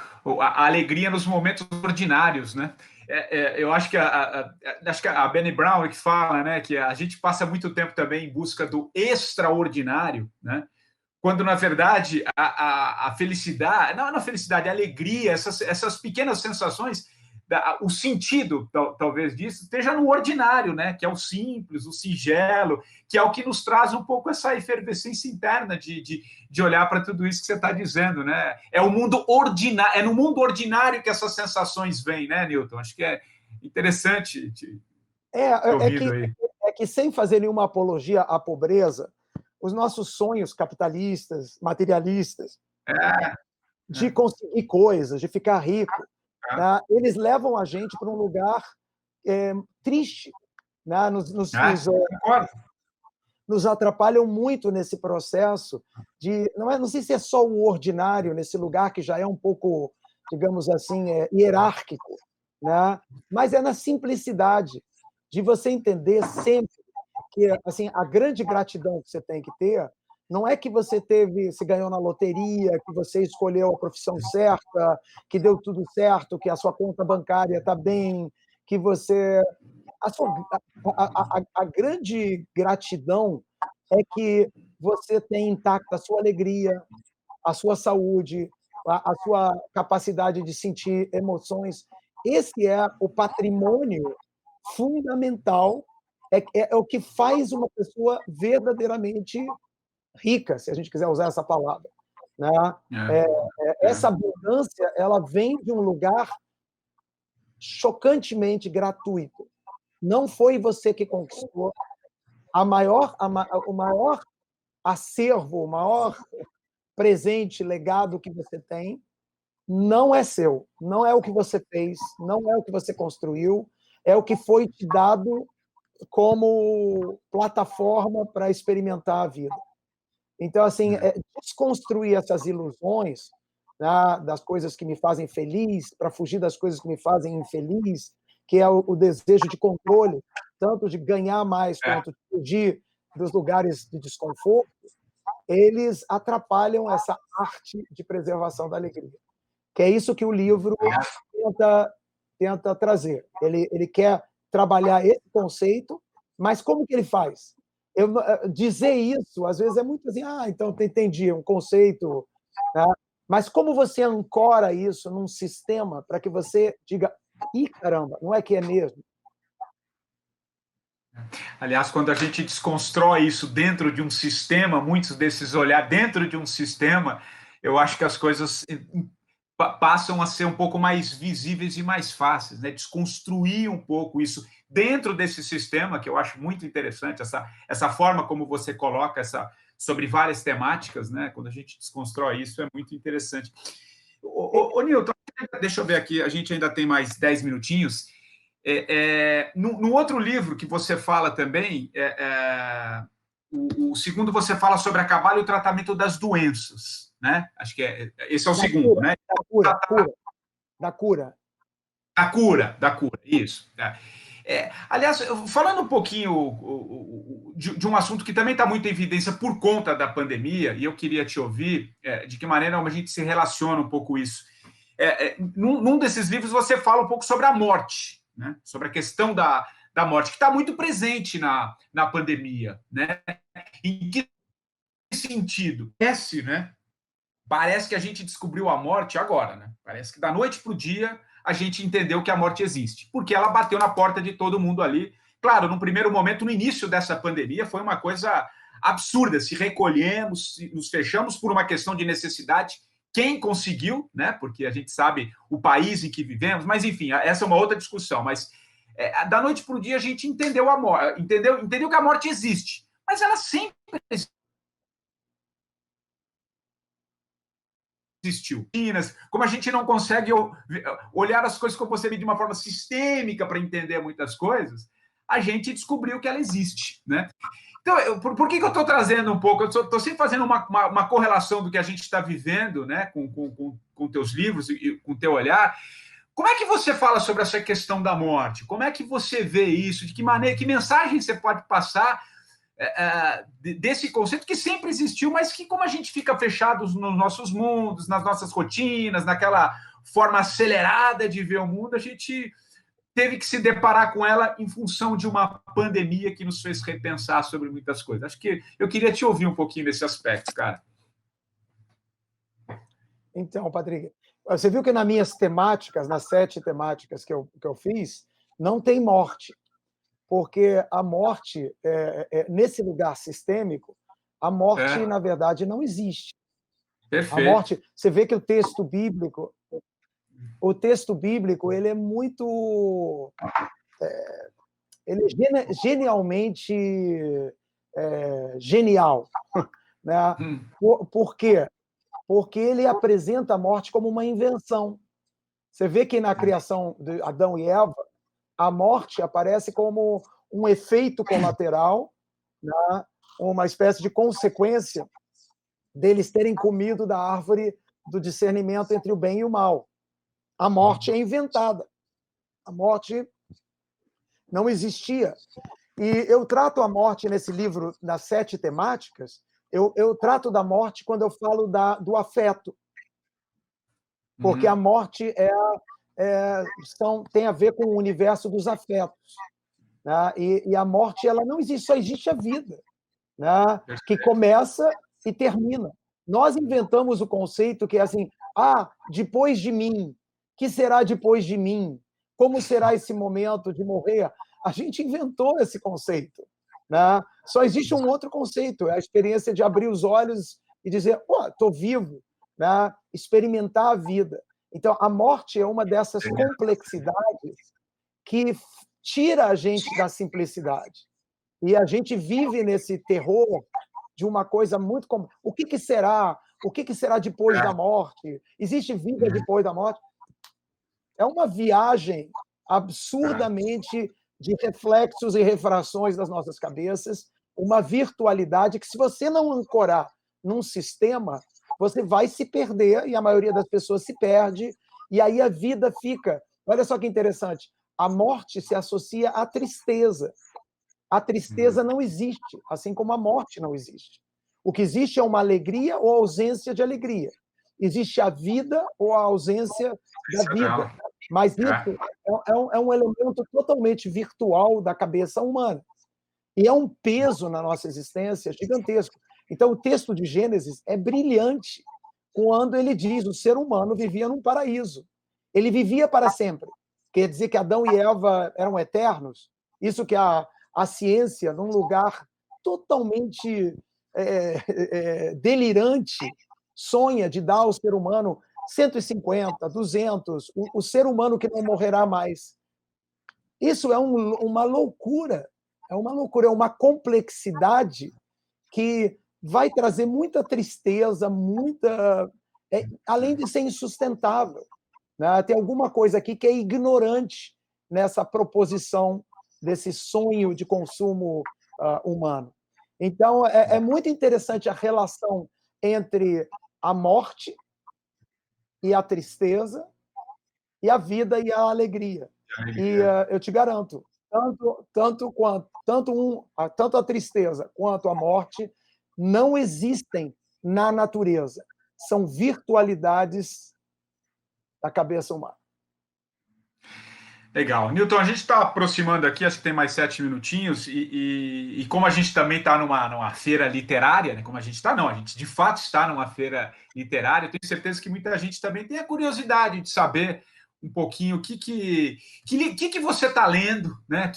alegria nos momentos ordinários, né? Eu acho que a Brené Brown que fala, né, que a gente passa muito tempo também em busca do extraordinário, né? Quando, na verdade, a felicidade, não a felicidade, a alegria, essas pequenas sensações, o sentido, talvez, disso esteja no ordinário, né? Que é o simples, o singelo, que é o que nos traz um pouco essa efervescência interna de olhar para tudo isso que você está dizendo, né? É o mundo ordinário, é no mundo ordinário que essas sensações vêm, né, Newton? Acho que é interessante que sem fazer nenhuma apologia à pobreza, os nossos sonhos capitalistas, materialistas, de conseguir coisas, de ficar rico, né, eles levam a gente para um lugar triste, né, nos atrapalham muito nesse processo de... Não sei se é só o ordinário, nesse lugar que já é um pouco, digamos assim, hierárquico, né, mas é na simplicidade de você entender sempre que, assim, a grande gratidão que você tem que ter Não é que você se ganhou na loteria, que você escolheu a profissão certa, que deu tudo certo, que a sua conta bancária está bem, que você... A grande gratidão é que você tem intacta a sua alegria, a sua saúde, a sua capacidade de sentir emoções. Esse é o patrimônio fundamental, é o que faz uma pessoa verdadeiramente rica, se a gente quiser usar essa palavra, né? Essa abundância, ela vem de um lugar chocantemente gratuito. Não foi você que conquistou. O maior acervo, o maior presente, legado que você tem, não é seu, não é o que você fez, não é o que você construiu, é o que foi te dado como plataforma para experimentar a vida. Então, assim, desconstruir essas ilusões, né, das coisas que me fazem feliz, para fugir das coisas que me fazem infeliz, que é o desejo de controle, tanto de ganhar mais quanto de fugir dos lugares de desconforto, eles atrapalham essa arte de preservação da alegria. Que é isso que o livro tenta trazer. Ele quer trabalhar esse conceito, mas como que ele faz? Dizer isso, às vezes, é muito assim, então entendi, um conceito, né? Mas como você ancora isso num sistema para que você diga, caramba, não é que é mesmo? Aliás, quando a gente desconstrói isso dentro de um sistema, muitos desses olhar dentro de um sistema, eu acho que as coisas passam a ser um pouco mais visíveis e mais fáceis, né? Desconstruir um pouco isso dentro desse sistema, que eu acho muito interessante, essa forma como você coloca sobre várias temáticas, né? Quando a gente desconstrói isso, é muito interessante. Ô Nilton, deixa eu ver aqui, a gente ainda tem mais 10 minutinhos. No outro livro que você fala também, o segundo você fala sobre a cabala e o tratamento das doenças, né? Acho que esse é o segundo, né? Da cura. Da cura, isso. Aliás, falando um pouquinho de um assunto que também está muito em evidência por conta da pandemia, e eu queria te ouvir de que maneira a gente se relaciona um pouco isso. Num desses livros você fala um pouco sobre a morte, né? Sobre a questão da morte, que está muito presente na pandemia, né? Em que sentido? Parece que a gente descobriu a morte agora, né? Parece que da noite para o dia a gente entendeu que a morte existe, porque ela bateu na porta de todo mundo ali. Claro, no primeiro momento, no início dessa pandemia, foi uma coisa absurda. Se recolhemos, nos fechamos por uma questão de necessidade. Quem conseguiu, né? Porque a gente sabe o país em que vivemos, mas enfim, essa é uma outra discussão. Mas da noite para o dia a gente entendeu a morte, entendeu que a morte existe, mas ela sempre existiu. Como a gente não consegue olhar as coisas, como você de uma forma sistêmica para entender muitas coisas, a gente descobriu que ela existe, né? Então, por que eu estou trazendo um pouco? Eu estou sempre fazendo uma correlação do que a gente está vivendo, né, com teus livros e com teu olhar. Como é que você fala sobre essa questão da morte? Como é que você vê isso? De que maneira, que mensagem você pode passar desse conceito que sempre existiu, mas que, como a gente fica fechados nos nossos mundos, nas nossas rotinas, naquela forma acelerada de ver o mundo, a gente teve que se deparar com ela em função de uma pandemia que nos fez repensar sobre muitas coisas. Acho que eu queria te ouvir um pouquinho nesse aspecto, cara. Então, Patrick, você viu que nas minhas temáticas, nas 7 temáticas que eu fiz, não tem morte. Porque a morte, nesse lugar sistêmico, a morte, na verdade, não existe. Perfeito. A morte, você vê que o texto bíblico, ele é muito... ele é genialmente genial. Né? Por quê? Porque ele apresenta a morte como uma invenção. Você vê que na criação de Adão e Eva, a morte aparece como um efeito colateral, né? Uma espécie de consequência deles terem comido da árvore do discernimento entre o bem e o mal. A morte é inventada. A morte não existia. E eu trato a morte nesse livro, das 7 temáticas, Eu trato da morte quando eu falo do afeto, porque a morte tem a ver com o universo dos afetos, né? E a morte ela não existe, só existe a vida, né? Que começa e termina. Nós inventamos o conceito que é assim, depois de mim, que será depois de mim? Como será esse momento de morrer? A gente inventou esse conceito, né? Só existe um outro conceito, é a experiência de abrir os olhos e dizer, estou vivo, né? Experimentar a vida. Então, a morte é uma dessas complexidades que tira a gente da simplicidade. E a gente vive nesse terror de uma coisa muito... O que será? O que será depois da morte? Existe vida depois da morte? É uma viagem absurdamente de reflexos e refrações das nossas cabeças, uma virtualidade que, se você não ancorar num sistema, você vai se perder, e a maioria das pessoas se perde, e aí a vida fica... Olha só que interessante, a morte se associa à tristeza. A tristeza não existe, assim como a morte não existe. O que existe é uma alegria ou ausência de alegria. Existe a vida ou a ausência da vida. Mas isso é um elemento totalmente virtual da cabeça humana. E é um peso na nossa existência gigantesco. Então, o texto de Gênesis é brilhante quando ele diz: o ser humano vivia num paraíso. Ele vivia para sempre. Quer dizer que Adão e Eva eram eternos? Isso que a ciência, num lugar totalmente delirante, sonha de dar ao ser humano 150, 200, o ser humano que não morrerá mais. Isso é uma loucura, é uma complexidade que vai trazer muita tristeza, além de ser insustentável, né? Tem alguma coisa aqui que é ignorante nessa proposição desse sonho de consumo humano. Então, é muito interessante a relação entre a morte e a tristeza, e a vida e a alegria. E eu te garanto, tanto a tristeza quanto a morte não existem na natureza. São virtualidades da cabeça humana. Legal. Newton, a gente está aproximando aqui, acho que tem mais 7 minutinhos, e como a gente também está numa feira literária, né? Como a gente está, não, a gente de fato está numa feira literária, eu tenho certeza que muita gente também tem a curiosidade de saber um pouquinho o que você está lendo, né?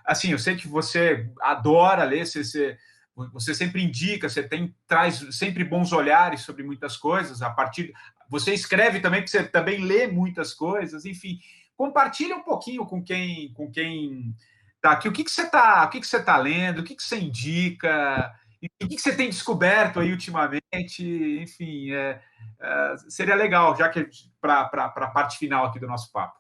Assim, eu sei que você adora ler, você sempre indica, traz sempre bons olhares sobre muitas coisas, você escreve também, porque você também lê muitas coisas, enfim. Compartilha um pouquinho com quem está aqui. O que você está lendo? O que você indica? O que você tem descoberto aí ultimamente? Enfim, seria legal, já que para a parte final aqui do nosso papo.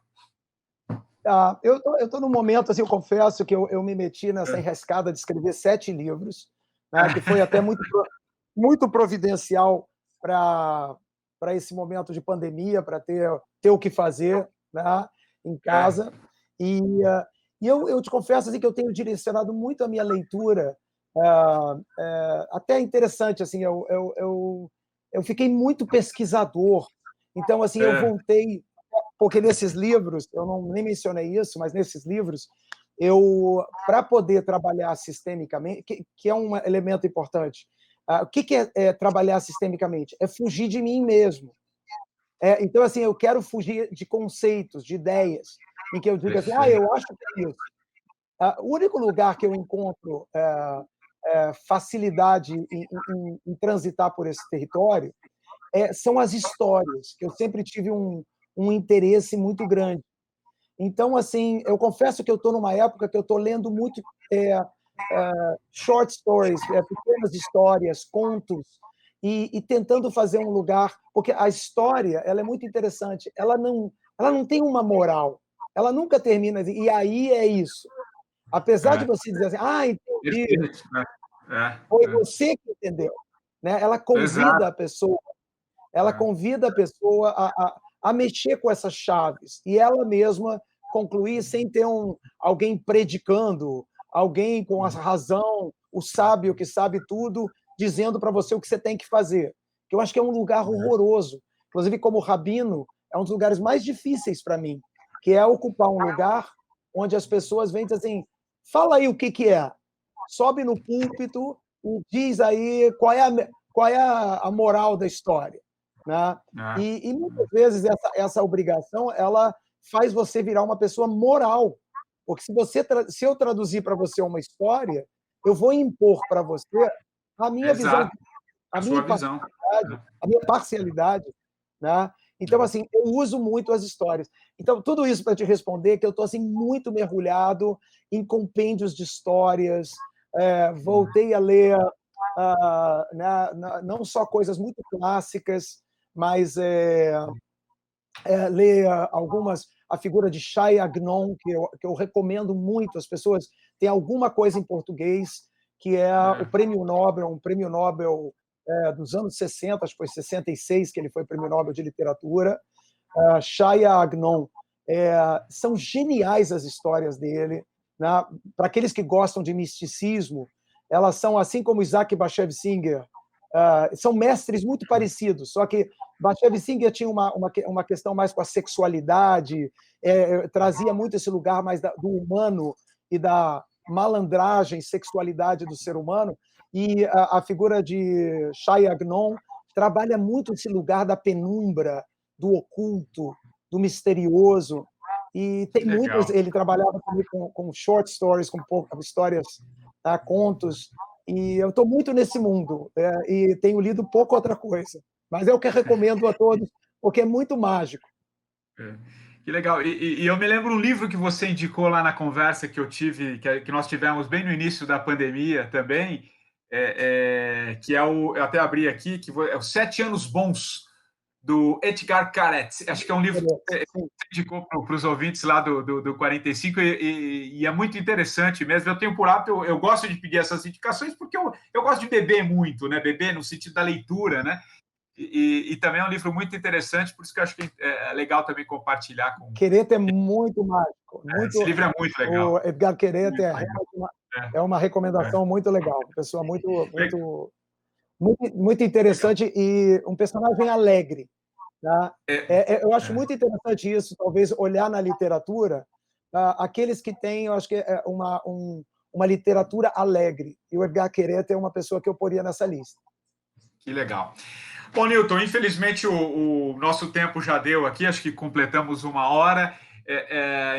Eu estou num momento, assim, eu confesso que eu me meti nessa enrascada de escrever 7 livros, né, que foi até muito providencial para esse momento de pandemia, para ter o que fazer, né, em casa. E eu te confesso assim, que eu tenho direcionado muito a minha leitura, até interessante, assim, eu fiquei muito pesquisador. Então, assim, eu voltei, porque nesses livros, eu nem mencionei isso, mas nesses livros, para poder trabalhar sistemicamente, que é um elemento importante, o que é trabalhar sistemicamente? É fugir de mim mesmo. Então, assim, eu quero fugir de conceitos, de ideias, em que eu digo assim, eu acho que é isso. O único lugar que eu encontro facilidade em transitar por esse território são as histórias, que eu sempre tive um interesse muito grande. Então, assim, eu confesso que eu estou numa época que eu estou lendo muito short stories, pequenas histórias, contos, e tentando fazer um lugar, porque a história ela é muito interessante, ela não tem uma moral, ela nunca termina assim, e aí é isso. Apesar de você dizer assim, entendi, foi você que entendeu, né? Ela convida a pessoa, a mexer com essas chaves, e ela mesma concluir sem ter alguém predicando, alguém com a razão, o sábio que sabe tudo, dizendo para você o que você tem que fazer. Que eu acho que é um lugar horroroso. Inclusive, como rabino, é um dos lugares mais difíceis para mim, que é ocupar um lugar onde as pessoas vêm e dizem assim, fala aí o que é. Sobe no púlpito e diz aí qual é a moral da história. Né? E muitas vezes essa obrigação ela faz você virar uma pessoa moral. Porque se eu traduzir para você uma história, eu vou impor para você a minha visão, a minha parcialidade. Né? Então, assim, eu uso muito as histórias. Então, tudo isso para te responder, que eu estou assim, muito mergulhado em compêndios de histórias, voltei a ler não só coisas muito clássicas, mas ler algumas, a figura de Shai Agnon, que eu recomendo muito, as pessoas têm alguma coisa em português, que é o Prêmio Nobel, um Prêmio Nobel dos anos 60, acho que foi 66 que ele foi Prêmio Nobel de Literatura. Shai Agnon, são geniais as histórias dele. Né? Para aqueles que gostam de misticismo, elas são, assim como Isaac Bashevis Singer, são mestres muito parecidos, só que Bashevis Singer tinha uma questão mais com a sexualidade, trazia muito esse lugar mais do humano e da malandragem, sexualidade do ser humano, e a figura de Shai Agnon trabalha muito esse lugar da penumbra, do oculto, do misterioso, e tem muitas. Ele trabalhava também com short stories, com histórias, contos, e eu estou muito nesse mundo, e tenho lido pouco outra coisa, mas é o que eu recomendo a todos, porque é muito mágico. Que legal. E eu me lembro um livro que você indicou lá na conversa que eu tive, que nós tivemos bem no início da pandemia também, que eu até abri aqui, que é Os 7 Anos Bons, do Etgar Keret. Acho que é um livro que você indicou para os ouvintes lá do 45, e é muito interessante mesmo. Eu tenho por hábito, eu gosto de pedir essas indicações porque eu gosto de beber muito, né? Beber no sentido da leitura, né? E também é um livro muito interessante, por isso que eu acho que é legal também compartilhar com... Queret é muito mágico. Esse livro é muito legal. O Edgar Queret é uma recomendação muito legal. Uma pessoa muito interessante e um personagem alegre. Tá? Eu acho muito interessante isso, talvez olhar na literatura aqueles que têm, eu acho que é uma literatura alegre. E o Edgar Queret é uma pessoa que eu poria nessa lista. Que legal. Bom, Newton, infelizmente o nosso tempo já deu aqui, acho que completamos 1 hora.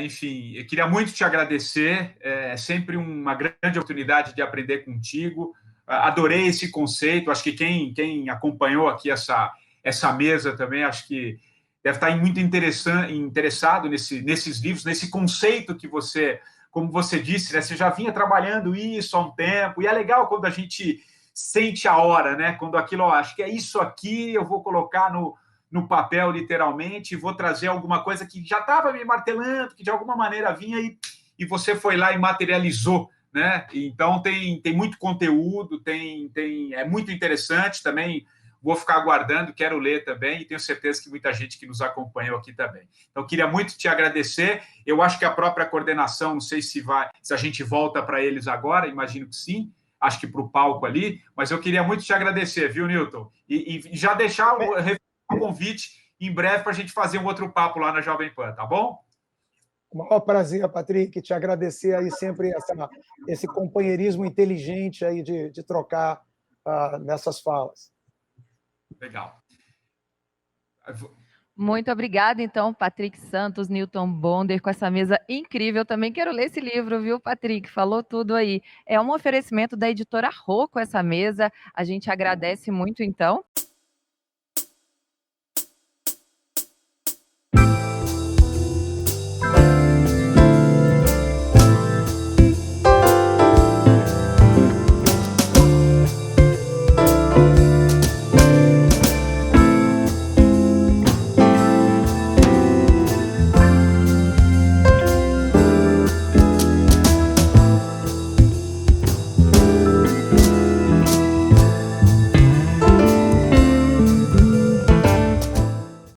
Enfim, eu queria muito te agradecer, é sempre uma grande oportunidade de aprender contigo. Adorei esse conceito, acho que quem acompanhou aqui essa mesa também, acho que deve estar muito interessado nesses livros, nesse conceito que você, como você disse, né, você já vinha trabalhando isso há um tempo, e é legal quando a gente sente a hora, né? Quando aquilo, acho que é isso aqui, eu vou colocar no papel, literalmente, e vou trazer alguma coisa que já estava me martelando, que de alguma maneira vinha e você foi lá e materializou, né? Então tem muito conteúdo, é muito interessante também. Vou ficar aguardando, quero ler também, e tenho certeza que muita gente que nos acompanhou aqui também. Então, queria muito te agradecer. Eu acho que a própria coordenação, não sei se a gente volta para eles agora, imagino que sim, acho que para o palco ali, mas eu queria muito te agradecer, viu, Newton? E já deixar o convite em breve para a gente fazer um outro papo lá na Jovem Pan, tá bom? O maior prazer, Patrick, te agradecer aí sempre esse companheirismo inteligente aí de trocar nessas falas. Legal. Muito obrigada, então, Patrick Santos, Newton Bonder, com essa mesa incrível. Também quero ler esse livro, viu, Patrick? Falou tudo aí. É um oferecimento da editora Rocco essa mesa. A gente agradece muito, então.